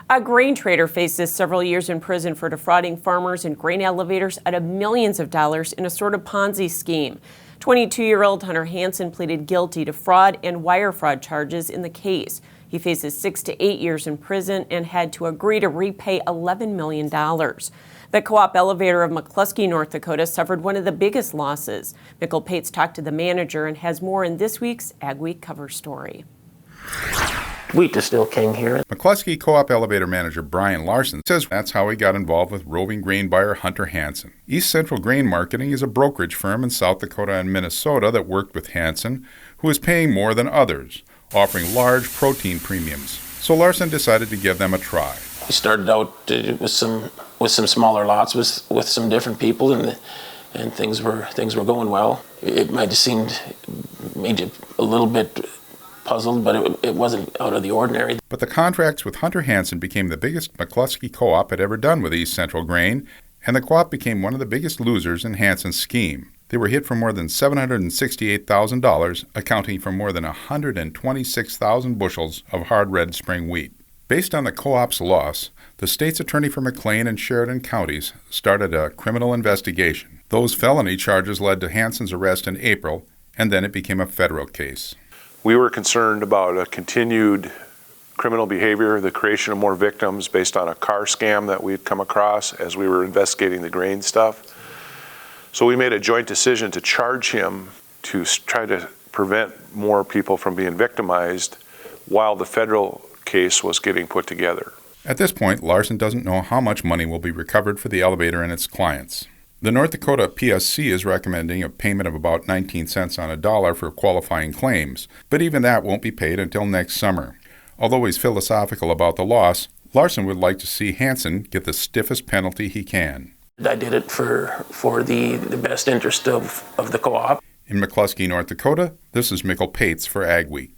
A grain trader faces several years in prison for defrauding farmers and grain elevators out of millions of dollars in a sort of Ponzi scheme. 22-year-old Hunter Hanson pleaded guilty to fraud and wire fraud charges in the case. He faces 6 to 8 years in prison and had to agree to repay $11 million. The co-op elevator of McCluskey, North Dakota suffered one of the biggest losses. Mikkel Pates talked to the manager and has more in this week's Ag Week cover story. Wheat is still king here. McCluskey Co-op elevator manager Brian Larson says that's how he got involved with roving grain buyer Hunter Hanson. East Central Grain Marketing is a brokerage firm in South Dakota and Minnesota that worked with Hanson, who is paying more than others, offering large protein premiums. So Larson decided to give them a try. We started out with some smaller lots with some different people, and things were going well. It might have seemed made you a little bit puzzled, but it wasn't out of the ordinary. But the contracts with Hunter Hanson became the biggest McCluskey Co-op had ever done with East Central Grain, and the co-op became one of the biggest losers in Hanson's scheme. They were hit for more than $768,000, accounting for more than 126,000 bushels of hard red spring wheat. Based on the co-op's loss, the state's attorney for McLean and Sheridan counties started a criminal investigation. Those felony charges led to Hanson's arrest in April, and then it became a federal case. We were concerned about a continued criminal behavior, the creation of more victims based on a car scam that we'd come across as we were investigating the grain stuff. So we made a joint decision to charge him to try to prevent more people from being victimized while the federal case was getting put together. At this point, Larson doesn't know how much money will be recovered for the elevator and its clients. The North Dakota PSC is recommending a payment of about 19 cents on a dollar for qualifying claims, but even that won't be paid until next summer. Although he's philosophical about the loss, Larson would like to see Hanson get the stiffest penalty he can. I did it for the best interest of the co-op. In McCluskey, North Dakota, this is Mikkel Pates for Ag Week.